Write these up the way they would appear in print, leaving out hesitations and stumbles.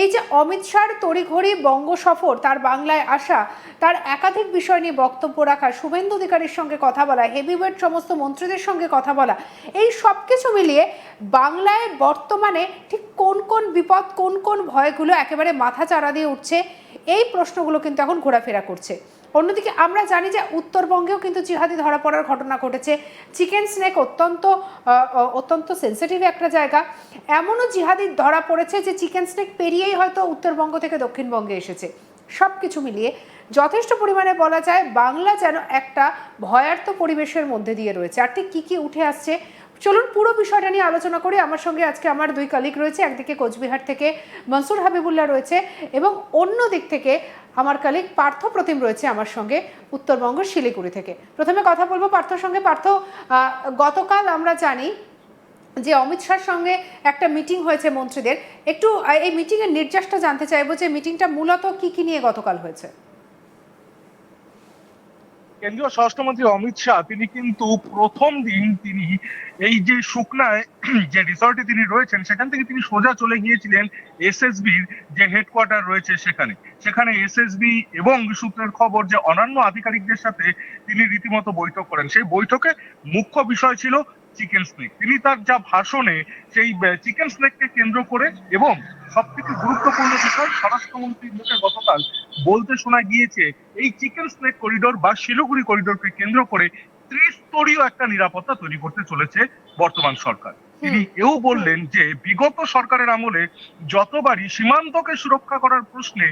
এই যে অমিত শাহর তড়িঘড়ি বঙ্গ সফর, তার বাংলায় আসা, তার একাধিক বিষয় নিয়ে বক্তব্য রাখা, শুভেন্দু অধিকারীর সঙ্গে কথা বলা, হেভিওয়েট সমস্ত মন্ত্রীদের সঙ্গে কথা বলা, এই সব কিছু মিলিয়ে বাংলায় বর্তমানে ঠিক কোন কোন বিপদ, কোন কোন ভয়গুলো একেবারে মাথা চাড়া দিয়ে উঠছে, এই প্রশ্নগুলো কিন্তু এখন ঘোরাফেরা করছে। অন্যদিকে আমরা জানি যে উত্তরবঙ্গেও কিন্তু জিহাদি ধরা পড়ার ঘটনা ঘটেছে। চিকেন স্নেক অত্যন্ত সেন্সিটিভ একটা জায়গা। এমনও জিহাদি ধরা পড়েছে যে চিকেন স্নেক পেরিয়েই হয়তো উত্তরবঙ্গ থেকে দক্ষিণবঙ্গে এসেছে। সব কিছু মিলিয়ে যথেষ্ট পরিমাণে বলা যায় বাংলা যেন একটা ভয়ার্ত পরিবেশের মধ্যে দিয়ে রয়েছে। আর ঠিক কী কী উঠে আসছে, চলুন পুরো বিষয়টা নিয়ে আলোচনা করি। আমার সঙ্গে আজকে আমার দুই কলিগ রয়েছে, একদিকে কোচবিহার থেকে মনসুর হাবিবুল্লাহ রয়েছে এবং অন্য দিক থেকে আমার কলিগ পার্থ প্রতিম রয়েছে আমার সঙ্গে উত্তরবঙ্গ শিলিগুড়ি থেকে। প্রথমে কথা বলবো পার্থর সঙ্গে। পার্থ, গতকাল আমরা জানি যে অমিত শাহর সঙ্গে একটা মিটিং হয়েছে মন্ত্রীদের, একটু এই মিটিংয়ের নির্যাসটা জানতে চাইবো যে মিটিংটা মূলত কি কি নিয়ে গতকাল হয়েছে। কেন্দ্রীয় স্বরাষ্ট্রমন্ত্রী অমিত শাহ তিনি কিন্তু প্রথম দিন তিনি এই যে সুকনায় যে রিসর্টে তিনি রয়েছেন সেখান থেকে তিনি সোজা চলে গিয়েছিলেন এসএসবির যে হেডকোয়ার্টার রয়েছে সেখানে এসএসবি এবং সূত্রের খবর যে অন্যান্য আধিকারিকদের সাথে তিনি রীতিমতো বৈঠক করেন। সেই বৈঠকে মুখ্য বিষয় ছিল চিকেন স্নেক। তিনি তার যা ভাষণে সেই চিকেন স্নেককে কেন্দ্র করে এবং সবথেকে গুরুত্বপূর্ণ বিষয় স্বরাষ্ট্রমন্ত্রীর মুখে গতকাল বলতে শোনা গিয়েছে এই চিকেন স্নেক করিডোর বা শিলিগুড়ি করিডোরকে কেন্দ্র করে ত্রিস্তরীয় একটা নিরাপত্তা তৈরি করতে চলেছে বর্তমান সরকার। তিনি এও বললেন যে বিগত সরকারের আমলে যতবারই সীমান্তকে সুরক্ষা করার প্রশ্নে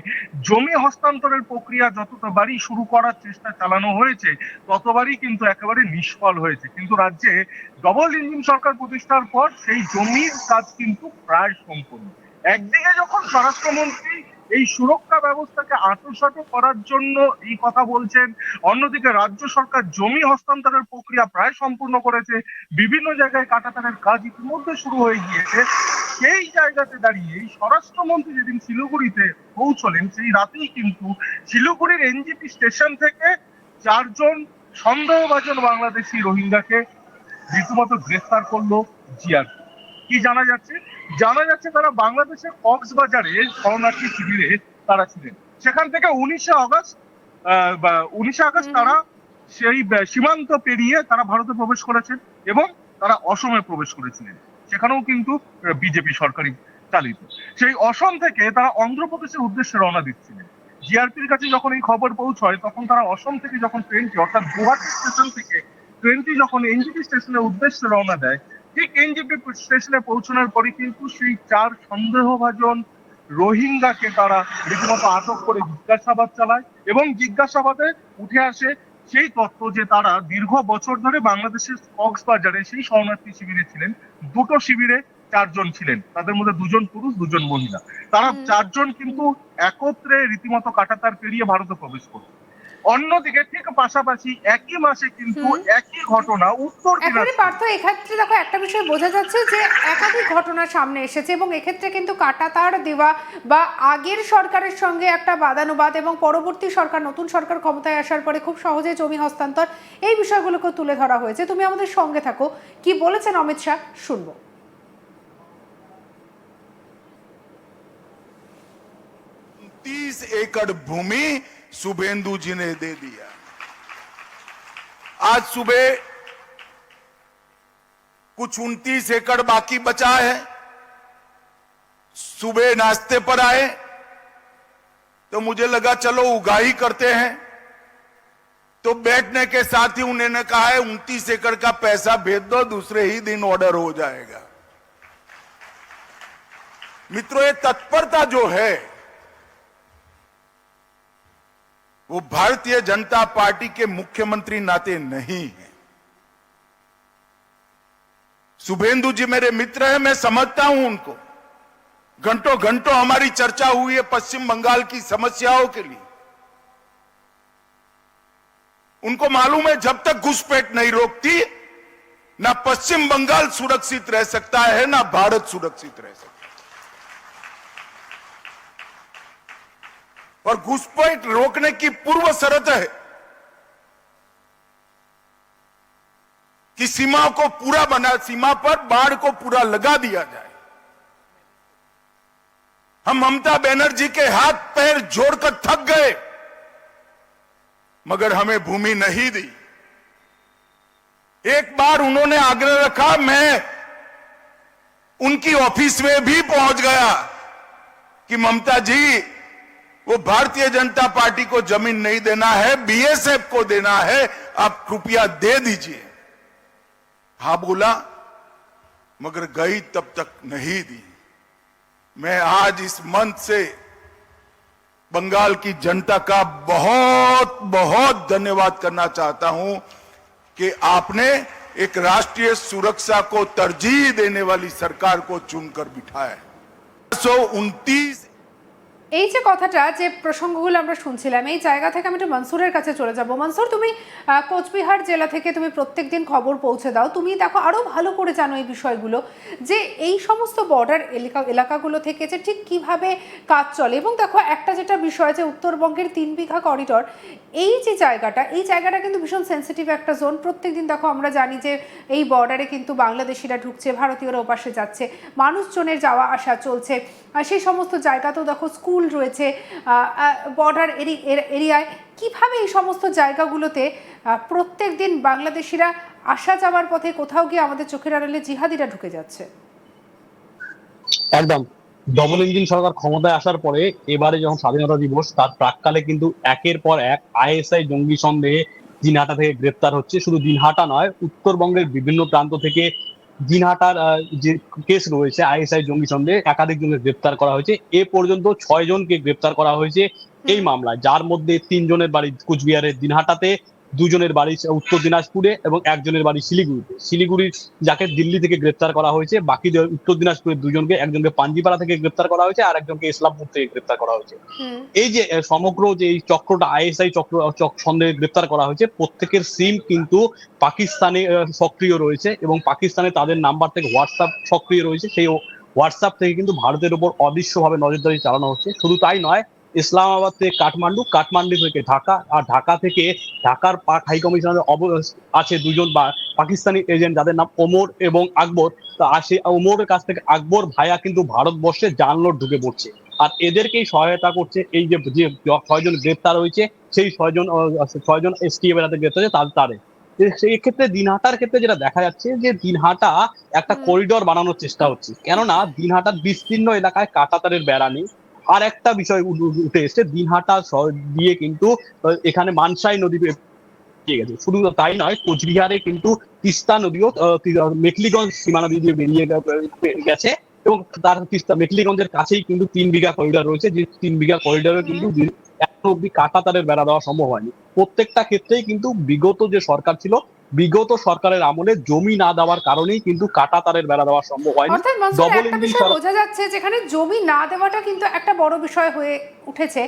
জমি হস্তান্তরের প্রক্রিয়া যতবারই শুরু করার চেষ্টা চালানো হয়েছে ততবারই কিন্তু একেবারে নিষ্ফল হয়েছে। কিন্তু রাজ্যে ডবল ইঞ্জিন সরকার প্রতিষ্ঠার পর সেই জমির কাজ কিন্তু প্রায় সম্পূর্ণ। একদিকে যখন স্বরাষ্ট্রমন্ত্রী এই সুরক্ষা ব্যবস্থাকে আঁটসাঁট করার জন্য এই কথা বলছেন, অন্যদিকে রাজ্য সরকার জমি হস্তান্তরের প্রক্রিয়া প্রায় সম্পূর্ণ করেছে, বিভিন্ন জায়গায় কাটাতারের কাজ ইতিমধ্যে শুরু হয়ে গিয়েছে। সেই জায়গাতে দাঁড়িয়ে স্বরাষ্ট্রমন্ত্রী যেদিন শিলিগুড়িতে পৌঁছলেন সেই রাতেই কিন্তু শিলিগুড়ির এনজিপি স্টেশন থেকে 4জন সন্দেহভাজন বাংলাদেশি রোহিঙ্গাকে রীতিমতো গ্রেফতার করলো জিআরপি। কি জানা যাচ্ছে তারা বাংলাদেশের কক্সবাজারে শরণার্থী শিবিরে তারা ছিলেন। সেখান থেকে 19 আগস্ট তারা সেই সীমান্ত পেরিয়ে তারা ভারতে প্রবেশ করেছেন এবং তারা অসমে প্রবেশ করেছিলেন। সেখানেও কিন্তু বিজেপি সরকারি চালিত। সেই অসম থেকে তারা অন্ধ্রপ্রদেশের উদ্দেশ্যে রওনা দিচ্ছিলেন। জিআরপির কাছে যখন এই খবর পৌঁছয় তখন তারা অসম থেকে যখন ট্রেনটি অর্থাৎ গুয়াহাটি স্টেশন থেকে ট্রেনটি যখন এনজিপি স্টেশনের উদ্দেশ্যে রওনা দেয়, ঠিক এনজিপি স্টেশনে পৌঁছানোর পরে কিন্তু সেই 4 সন্দেহভাজন রোহিঙ্গাকে তারা রীতিমতো আটক করে জিজ্ঞাসাবাদ চালায় এবং জিজ্ঞাসাবাদে উঠে আসে সেই তথ্য যে তারা দীর্ঘ বছর ধরে বাংলাদেশের কক্সবাজারে সেই শরণার্থী শিবিরে ছিলেন। দুটো শিবিরে 4জন ছিলেন, তাদের মধ্যে 2জন পুরুষ 2জন মহিলা। তারা 4জন কিন্তু একত্রে রীতিমতো কাঁটাতার পেরিয়ে ভারতে প্রবেশ করছে। অন্যদিকে ঠিক পাশাপাশি একই মাসে কিন্তু একই ঘটনা উত্তর পার্থ, এক্ষেত্রে দেখো একটা বিষয় বোঝা যাচ্ছে যে একাধিক ঘটনা সামনে এসেছে এবং এক্ষেত্রে কিন্তু কাঁটাতার দেওয়া বা আগের সরকারের সঙ্গে একটা বাদানুবাদ এবং পরবর্তী সরকার, নতুন সরকার ক্ষমতায় আসার পরে খুব সহজে জমি হস্তান্তর, এই বিষয়গুলোকে তুলে ধরা হয়েছে। তুমি আমাদের সঙ্গে থাকো, কি বলেছেন অমিত শাহ শুনবো। 30 एकड़ भूमि शुभेंदु जी ने दे दिया। आज सुबह कुछ 29 एकड़ बाकी बचा है। सुबह नाश्ते पर आए तो मुझे लगा चलो उगाही करते हैं, तो बैठने के साथ ही उन्होंने कहा है 29 एकड़ का पैसा भेज दो, दूसरे ही दिन ऑर्डर हो जाएगा। मित्रों, ये तत्परता जो है वो भारतीय जनता पार्टी के मुख्यमंत्री नाते नहीं है। शुभेंदु जी मेरे मित्र हैं, मैं समझता हूं उनको। घंटों घंटों हमारी चर्चा हुई है पश्चिम बंगाल की समस्याओं के लिए। उनको मालूम है जब तक घुसपैठ नहीं रोकती ना पश्चिम बंगाल सुरक्षित रह सकता है ना भारत सुरक्षित रह सकता है। और घुसपैठ रोकने की पूर्व शर्त है कि सीमा पर बाढ़ को पूरा लगा दिया जाए। हम ममता बनर्जी के हाथ पैर जोड़कर थक गए, मगर हमें भूमि नहीं दी। एक बार उन्होंने आग्रह रखा, मैं उनकी ऑफिस में भी पहुंच गया कि ममता जी, वो भारतीय जनता पार्टी को जमीन नहीं देना है, बीएसएफ को देना है, आप कृपया दे दीजिए। हाँ बोला, मगर गई तब तक नहीं दी। मैं आज इस मंच से बंगाल की जनता का बहुत बहुत धन्यवाद करना चाहता हूं कि आपने एक राष्ट्रीय सुरक्षा को तरजीह देने वाली सरकार को चुनकर बिठाया। 129 এই যে কথাটা, যে প্রসঙ্গগুলো আমরা শুনছিলাম, এই জায়গা থেকে আমি একটু মনসুরের কাছে চলে যাব। মনসুর, তুমি কোচবিহার জেলা থেকে তুমি প্রত্যেকদিন খবর পৌঁছে দাও, তুমি দেখো আরো ভালো করে জানো এই বিষয়গুলো, যে এই সমস্ত বর্ডার এলাকাগুলো থেকে যে ঠিক কিভাবে কাজ চলে। এবং দেখো একটা যেটা বিষয়, যে উত্তরবঙ্গের 3 বিঘা করিডর, এই যে জায়গাটা, এই জায়গাটা কিন্তু ভীষণ সেন্সিটিভ একটা জোন। প্রত্যেকদিন দেখো আমরা জানি যে এই বর্ডারে কিন্তু বাংলাদেশিরা ঢুকছে, ভারতীয়রা ওপাশে যাচ্ছে, মানুষজনের যাওয়া আসা চলছে। সেই সমস্ত জায়গাতেও দেখো স্কুল রয়েছে বর্ডার এরিয়ায়। কিভাবে এই সমস্ত জায়গাগুলোতে প্রত্যেক দিন বাংলাদেশিরা আসা যাওয়ার পথে কোথাও গিয়ে আমাদের চোখের আড়ালে জিহাদিরা ঢুকে যাচ্ছে? একদম, ডবল ইঞ্জিন সরকার ক্ষমতায় আসার পরে এবারে যখন স্বাধীনতা দিবস, তার প্রাককালে কিন্তু একের পর এক আইএসআই জঙ্গি সন্দেহে দিনহাটা থেকে গ্রেপ্তার হচ্ছে। শুধু দিনহাটা নয়, উত্তরবঙ্গের বিভিন্ন প্রান্ত থেকে দিনহাটার যে কেস রয়েছে আইএসআই জঙ্গি সন্দেহে একাধিক জনকে গ্রেপ্তার করা হয়েছে। এ পর্যন্ত 6 জনকে গ্রেপ্তার করা হয়েছে এই মামলায়, যার মধ্যে 3 জনের বাড়ি কুচবিহারের দিনহাটাতে, 2 জনের বাড়ি উত্তর দিনাজপুরে এবং 1 জনের বাড়ি শিলিগুড়িতে। শিলিগুড়ির যাকে দিল্লি থেকে গ্রেপ্তার করা হয়েছে, বাকি উত্তর দিনাজপুরের 2 জনকে, একজনকে পাঞ্জিপাড়া থেকে গ্রেপ্তার করা হয়েছে আর একজনকে ইসলামপুর থেকে গ্রেপ্তার করা হয়েছে। এই যে সমগ্র যে এই চক্রটা আইএসআই চক্র সন্দেহে গ্রেপ্তার করা হয়েছে, প্রত্যেকের সিম কিন্তু পাকিস্তানে সক্রিয় রয়েছে এবং পাকিস্তানে তাদের নাম্বার থেকে হোয়াটসঅ্যাপ সক্রিয় রয়েছে। সেই হোয়াটসঅ্যাপ থেকে কিন্তু ভারতের উপর অদৃশ্যভাবে নজরদারি চালানো হচ্ছে। শুধু তাই নয়, ইসলামাবাদ থেকে কাঠমান্ডু, কাঠমান্ডু থেকে ঢাকা, আর ঢাকা থেকে ঢাকার পাক হাই কমিশনারের আছে 2 জন পাকিস্তানি এজেন্ট, যাদের নাম ওমর এবং আকবর। তো সেই ওমরের কাছ থেকে আকবর ভাইয়া কিন্তু ভারতবর্ষে জানলোট ঢুকে পড়ছে, আর এদেরকেই সহায়তা করছে। এই যে 6 জন গ্রেপ্তার হয়েছে, সেই 6 জন এসটিএফ এর হাতে গ্রেপ্তার হয়েছে তারে। সেই ক্ষেত্রে দিনহাটার ক্ষেত্রে যেটা দেখা যাচ্ছে, যে দিনহাটা একটা করিডোর বানানোর চেষ্টা হচ্ছে, কেননা দিনহাটার বিস্তীর্ণ এলাকায় কাঁটাতারের বেড়া নেই। আর একটা বিষয় উঠে এসছে, দিনহাটা দিয়ে কিন্তু এখানে মানসাই নদী পেয়ে গেছে। শুধু তাই নয়, কোচবিহারে কিন্তু তিস্তা নদীও মেখলিগঞ্জ সীমানা দিয়ে বেরিয়ে গেছে এবং তার তিস্তা মেখলিগঞ্জের কাছেই কিন্তু 3 বিঘা করিডোর রয়েছে, যে 3 বিঘা করিডোরে কিন্তু এখনো অব্দি কাঁটাতারের বেড়া দেওয়া সম্ভব হয়নি। প্রত্যেকটা ক্ষেত্রেই কিন্তু বিগত যে সরকার ছিল, বিগত সরকারের আমলে জমি না দেওয়ার কারণেই কিন্তু কাঁটাতারের বেড়া দেওয়া সম্ভব হয়নি। অর্থাৎ মনসুর, একটা বিষয় বোঝা যাচ্ছে, যেখানে জমি না দেওয়াটা কিন্তু একটা বড় বিষয় হয়ে উঠেছে।